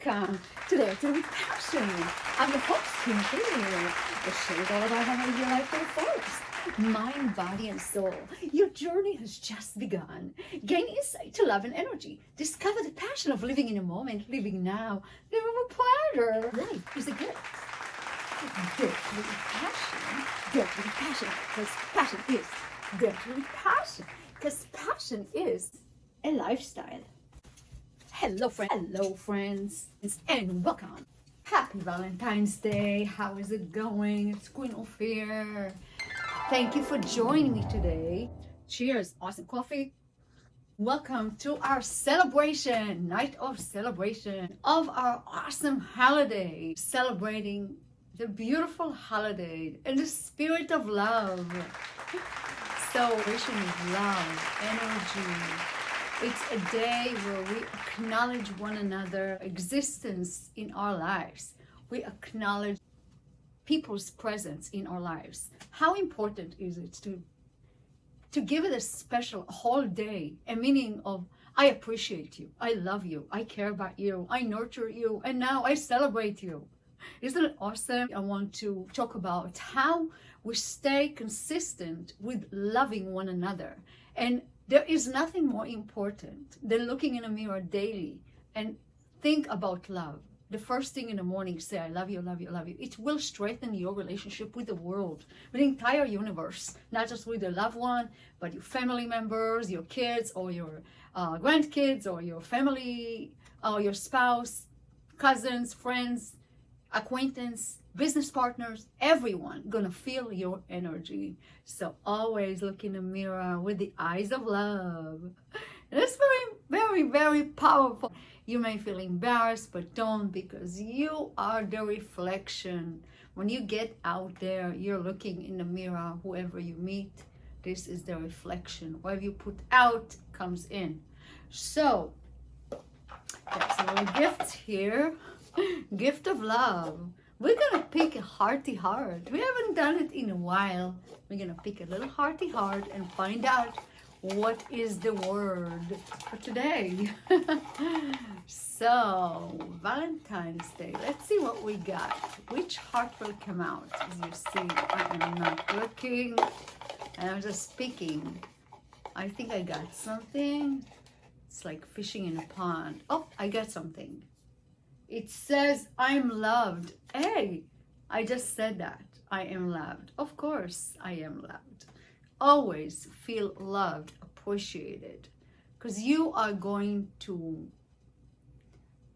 welcome to Dare with Passion. I'm your host, Queen Ofir. The show is all about how to live your life to the fullest. Mind, body, and soul. Your journey has just begun. Gain insight to love and energy. Discover the passion of living in the moment, living now, living with pleasure. Life is a gift. Dare with passion. Dare with passion. Because passion is dare with passion. Because passion is a lifestyle. Hello friends, and welcome. Happy Valentine's Day. How is it going? It's Queen Ofir. Thank you for joining me today. Cheers, awesome coffee. Welcome to our celebration, night of celebration of our awesome holiday, celebrating the beautiful holiday and the spirit of love. Celebration of love, energy. It's a day where we acknowledge one another's existence in our lives. We acknowledge people's presence in our lives. How important is it to give it a special whole day, a meaning of I appreciate you, I love you, I care about you, I nurture you, and now I celebrate you. Isn't it awesome? I want to talk about how we stay consistent with loving one another. And there is nothing more important than looking in a mirror daily and think about love. The first thing in the morning, say, I love you, love you, love you. It will strengthen your relationship with the world, with the entire universe, not just with your loved one, but your family members, your kids, or your grandkids, or your family, or your spouse, cousins, friends, acquaintance, business partners, everyone gonna feel your energy. So always look in the mirror with the eyes of love. And it's very powerful. You may feel embarrassed, but don't, because you are the reflection. When you get out there, you're looking in the mirror, whoever you meet, this is the reflection. Whatever you put out comes in. So there's a little gift here. Gift of love. We're gonna pick a hearty heart. We haven't done it in a while. We're gonna pick a little hearty heart and find out what is the word for today. So, Valentine's Day. Let's see what we got. Which heart will come out? As you see, I am not looking. I'm just picking. I think I got something. It's like fishing in a pond. Oh, I got something. It says, I'm loved. Hey, I just said that. I am loved. Of course, I am loved. Always feel loved, appreciated, because you are going to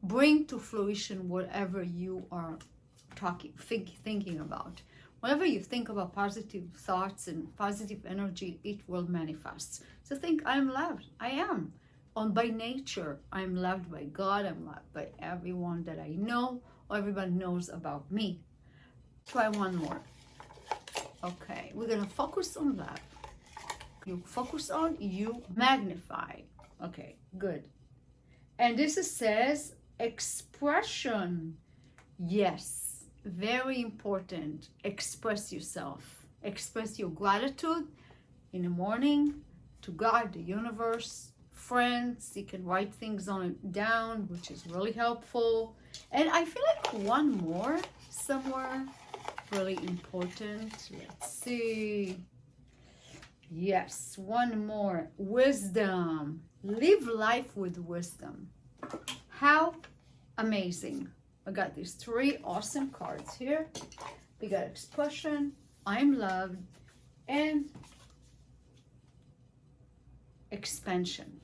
bring to fruition whatever you are thinking about. Whenever you think about positive thoughts and positive energy, it will manifest. So think, I'm loved. I am. By nature, I'm loved by God, I'm loved by everyone that I know, or everybody knows about me. Try one more. Okay, we're gonna focus on love. You focus on, you magnify. Okay, good. And this says expression. Yes, very important. Express yourself. Express your gratitude in the morning to God, the universe, friends. You can write things on it down, which is really helpful. And I feel like one more somewhere really important. Let's see. Yes, one more. Wisdom. Live life with wisdom. How amazing. I got these three awesome cards here. We got expression, I'm loved, and expansion.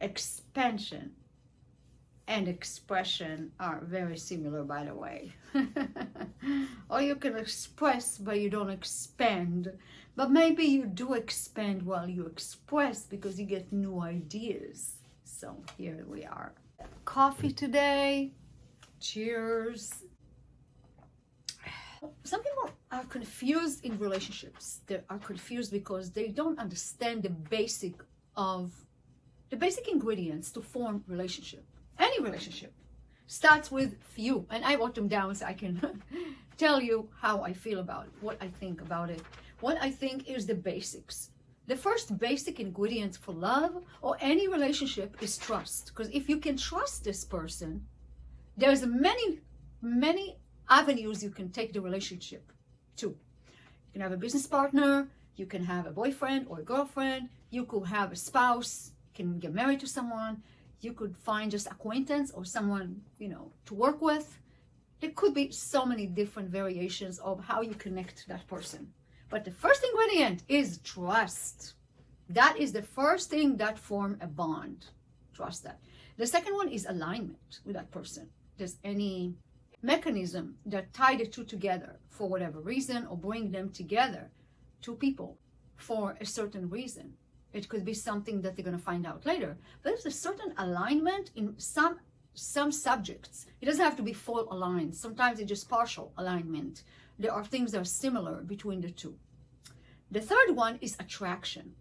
Expansion and expression are very similar, by the way. Or you can express but you don't expand, but maybe you do expand while you express because you get new ideas. So here we are. Coffee today. Cheers. Some people are confused in relationships. They are confused because they don't understand the basic ingredients to form relationship. Any relationship starts with few, and I wrote them down so I can tell you how I feel about it, what I think about it. What I think is the basics. The first basic ingredient for love or any relationship is trust. Because if you can trust this person, There's many avenues you can take the relationship to. You can have a business partner, you can have a boyfriend or a girlfriend, you could have a spouse, you can get married to someone, you could find just acquaintance or someone, to work with. There could be so many different variations of how you connect to that person. But the first ingredient is trust. That is the first thing that form a bond. Trust that. The second one is alignment with that person. There's any mechanism that tie the two together for whatever reason, or bring them together, two people, for a certain reason. It could be something that they're going to find out later. But there's a certain alignment in some subjects. It doesn't have to be full aligned. Sometimes it's just partial alignment. There are things that are similar between the two. The third one is attraction.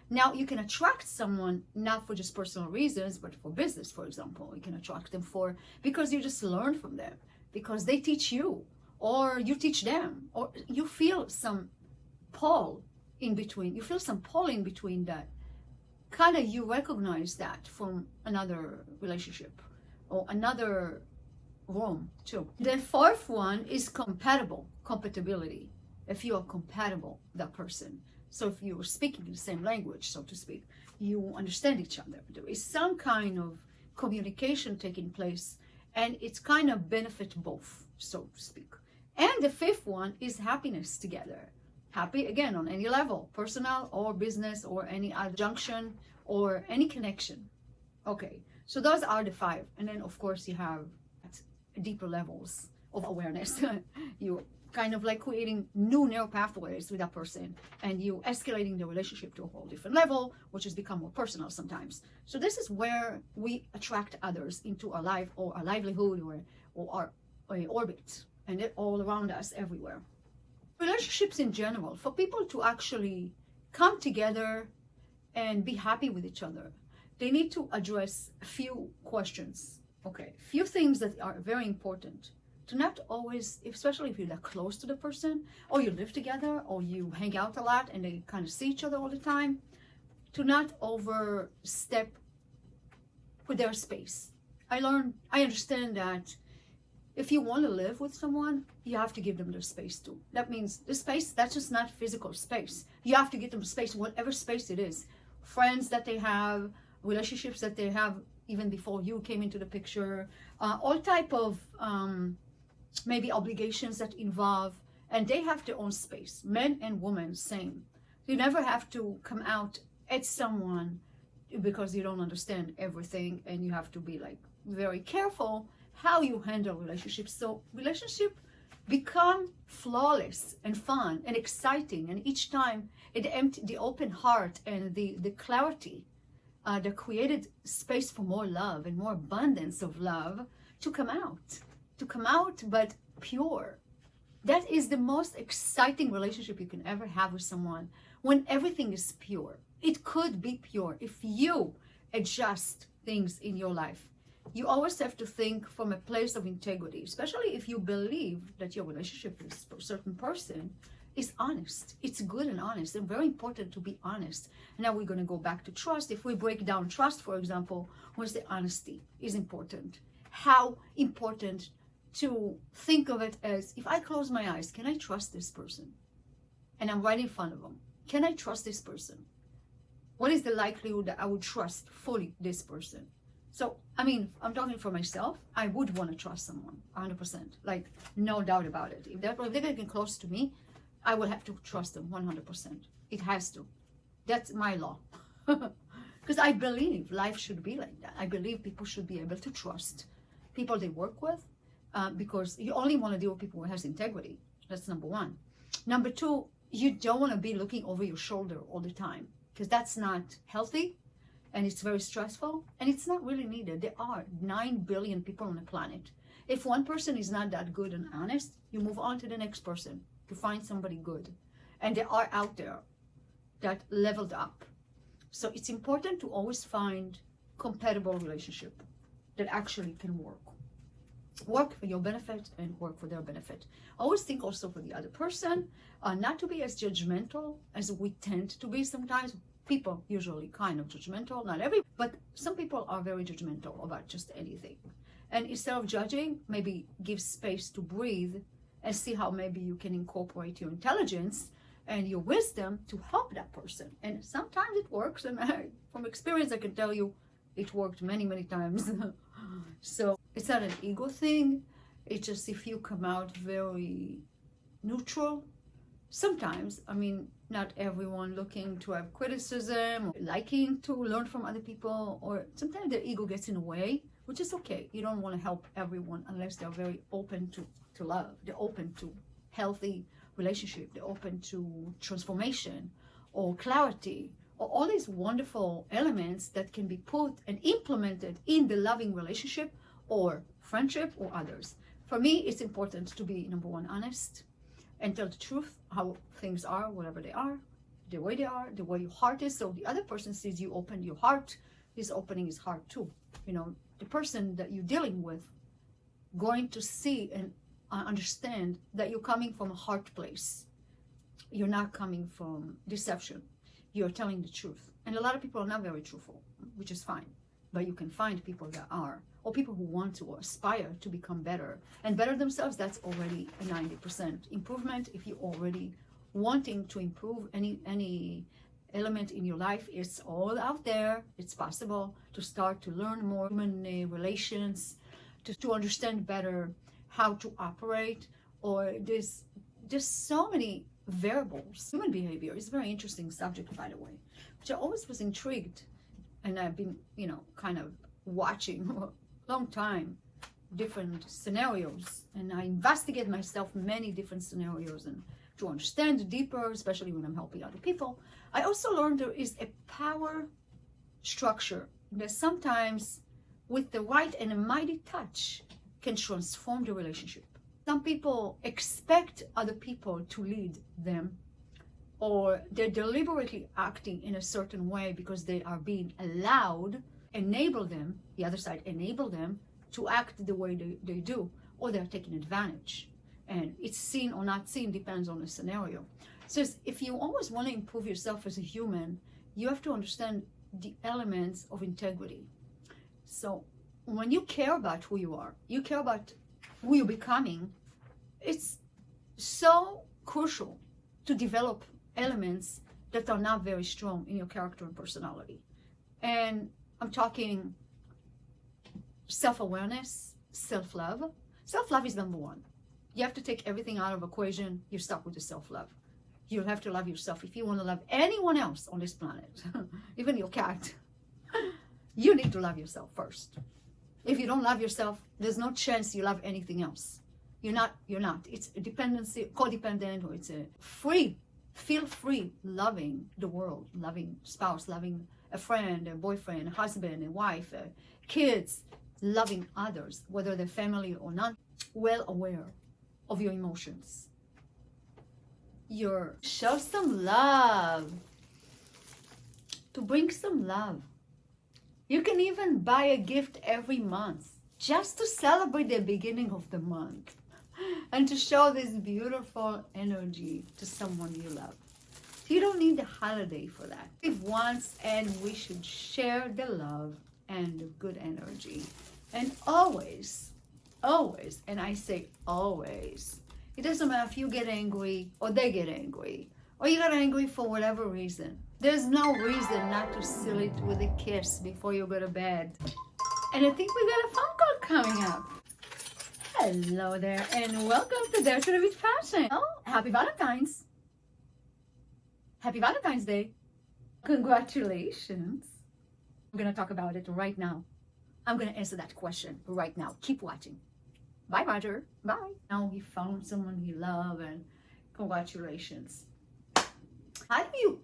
Now, you can attract someone not for just personal reasons, but for business, for example. You can attract them because you just learn from them, because they teach you, or you teach them, or you feel some pull in between. You feel some pull in between that. Kind of you recognize that from another relationship or another room too. The fourth one is compatibility. If you are compatible with that person. So if you are speaking the same language, so to speak, you understand each other. There is some kind of communication taking place, and it's kind of benefit both, so to speak. And the fifth one is happiness together. Happy, again, on any level, personal or business or any other junction or any connection. Okay, so those are the five. And then, of course, you have deeper levels of awareness. You kind of like creating new neural pathways with that person, and you escalating the relationship to a whole different level, which has become more personal sometimes. So this is where we attract others into our life or our livelihood or our orbit, and it all around us everywhere. Relationships in general, for people to actually come together and be happy with each other, they need to address a few questions. Okay, few things that are very important. To not always, especially if you're that close to the person, or you live together, or you hang out a lot and they kind of see each other all the time, to not overstep with their space. I understand that if you want to live with someone, you have to give them their space too. That means the space, that's just not physical space. You have to give them space, whatever space it is. Friends that they have, relationships that they have even before you came into the picture, all type of maybe obligations that involve, and they have their own space. Men and women, same. You never have to come out at someone because you don't understand everything, and you have to be like very careful how you handle relationships. So relationship become flawless and fun and exciting, and each time the open heart and the clarity, the created space for more love and more abundance of love to come out, but pure. That is the most exciting relationship you can ever have with someone, when everything is pure. It could be pure if you adjust things in your life. You always have to think from a place of integrity, especially if you believe that your relationship with a certain person is honest. It's good and honest, and very important to be honest. Now we're going to go back to trust. If we break down trust, for example, where's the honesty is important. How important to think of it as, if I close my eyes, can I trust this person? And I'm right in front of them. Can I trust this person? What is the likelihood that I would trust fully this person? So, I mean, I'm talking for myself. I would want to trust someone 100%, like no doubt about it. If they're getting close to me, I will have to trust them 100%. It has to. That's my law. Because I believe life should be like that. I believe people should be able to trust people they work with, because you only want to deal with people who has integrity. That's number one. Number two, you don't want to be looking over your shoulder all the time, because that's not healthy, and it's very stressful, and it's not really needed. There are 9 billion people on the planet. If one person is not that good and honest, you move on to the next person to find somebody good. And they are out there that leveled up. So it's important to always find compatible relationship that actually can work for your benefit and work for their benefit. Always think also for the other person, not to be as judgmental as we tend to be sometimes. People usually kind of judgmental, not every, but some people are very judgmental about just anything. And instead of judging, maybe give space to breathe and see how maybe you can incorporate your intelligence and your wisdom to help that person. And sometimes it works, and from experience I can tell you it worked many, many times. So it's not an ego thing. It's just if you come out very neutral, sometimes, I mean, not everyone looking to have criticism or liking to learn from other people, or sometimes their ego gets in the way, which is okay. You don't want to help everyone unless they're very open to love. They're open to healthy relationship. They're open to transformation or clarity or all these wonderful elements that can be put and implemented in the loving relationship or friendship or others. For me, it's important to be, number one, honest and tell the truth, how things are, whatever they are, the way they are, the way your heart is. So the other person sees you open your heart, is opening his heart too. You know, the person that you're dealing with going to see and understand that you're coming from a heart place. You're not coming from deception. You're telling the truth. And a lot of people are not very truthful, which is fine. But you can find people that are, or people who want to or aspire to become better and better themselves. That's already a 90% improvement. If you're already wanting to improve any element in your life, it's all out there. It's possible to start to learn more human relations, to understand better how to operate, or there's just so many variables. Human behavior is a very interesting subject, by the way, which I always was intrigued, and I've been, you know, kind of watching a long time different scenarios, and I investigate myself many different scenarios and to understand deeper, especially when I'm helping other people. I also learned there is a power structure that sometimes with the right and a mighty touch can transform the relationship. Some people expect other people to lead them, or they're deliberately acting in a certain way because they are being allowed, enable them, the other side enable them to act the way they do, or they're taking advantage. And it's seen or not seen, depends on the scenario. So if you always want to improve yourself as a human, you have to understand the elements of integrity. So when you care about who you are, you care about who you're becoming, it's so crucial to develop elements that are not very strong in your character and personality. And I'm talking self-awareness, self-love. Self-love is number one. You have to take everything out of equation. You're stuck with the self-love. You have to love yourself. If you want to love anyone else on this planet, even your cat, you need to love yourself first. If you don't love yourself, there's no chance you love anything else. You're not. It's a dependency, codependent, or it's a free, feel free loving the world, loving spouse, loving a friend, a boyfriend, a husband, a wife, kids, loving others, whether they're family or not, well aware of your emotions. Show some love, to bring some love. You can even buy a gift every month just to celebrate the beginning of the month and to show this beautiful energy to someone you love. You don't need a holiday for that. Live once, and we should share the love and the good energy. And always, always, and I say always, it doesn't matter if you get angry or they get angry, or you got angry for whatever reason. There's no reason not to seal it with a kiss before you go to bed. And I think we got a phone call coming up. Hello there, and welcome to Dare to Live with Passion. Oh, happy Valentine's. Happy Valentine's Day. Congratulations. I'm going to talk about it right now. I'm going to answer that question right now. Keep watching. Bye, Roger. Bye. Now he found someone he loves, and congratulations. How do you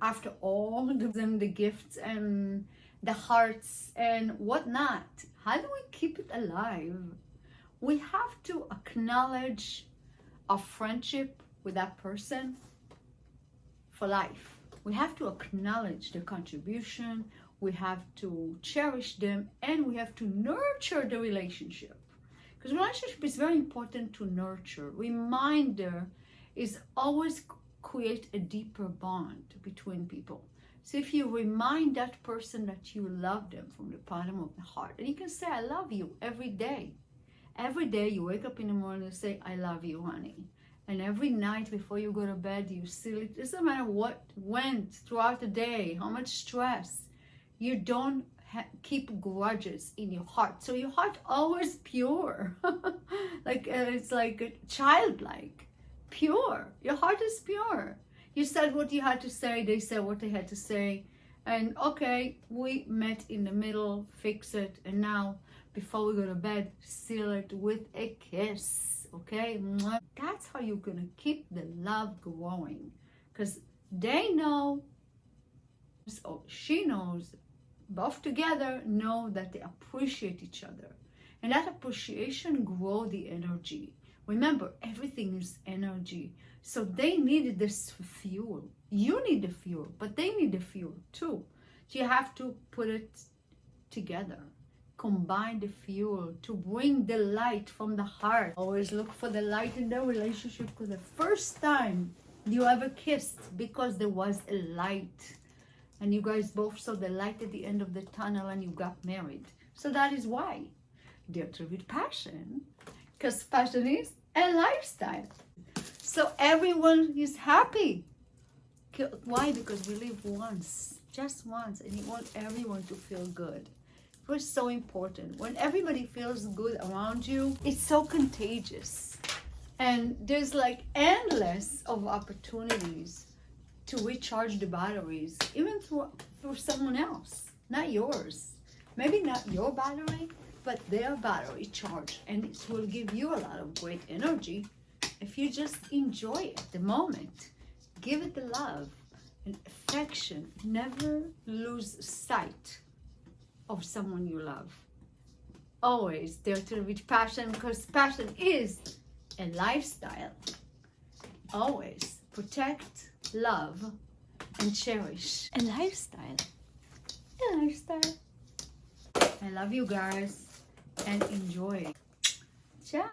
after all the gifts and the hearts and whatnot, how do we keep it alive? We have to acknowledge our friendship with that person for life. We have to acknowledge their contribution. We have to cherish them, and we have to nurture the relationship. Because relationship is very important to nurture. Reminder is always create a deeper bond between people. So if you remind that person that you love them from the bottom of the heart, and you can say, I love you every day. Every day you wake up in the morning and say, I love you, honey. And every night before you go to bed, you seal it. It doesn't matter what went throughout the day, how much stress. You don't keep grudges in your heart. So your heart always pure. Like it's like childlike, pure. Your heart is pure. You said what you had to say, they said what they had to say. And okay, we met in the middle, fix it. And now, before we go to bed, seal it with a kiss, okay? That's how you're gonna keep the love growing. Because they know, or she knows, both together know that they appreciate each other. And that appreciation grows the energy. Remember, everything is energy. So they needed this fuel. You need the fuel, but they need the fuel too. So you have to put it together. Combine the fuel to bring the light from the heart. Always look for the light in the relationship, because the first time you ever kissed, because there was a light. And you guys both saw the light at the end of the tunnel and you got married. So that is why. Dare to with passion, because passion is a lifestyle. So everyone is happy. Why? Because we live once, just once, and you want everyone to feel good. It was so important. When everybody feels good around you, it's so contagious. And there's like endless of opportunities to recharge the batteries, even through someone else, not yours. Maybe not your battery, but their battery charge. And it will give you a lot of great energy if you just enjoy it, the moment. Give it the love and affection. Never lose sight of someone you love. Always dare to reach passion, because passion is a lifestyle. Always protect, love, and cherish a lifestyle. A lifestyle. I love you guys and enjoy.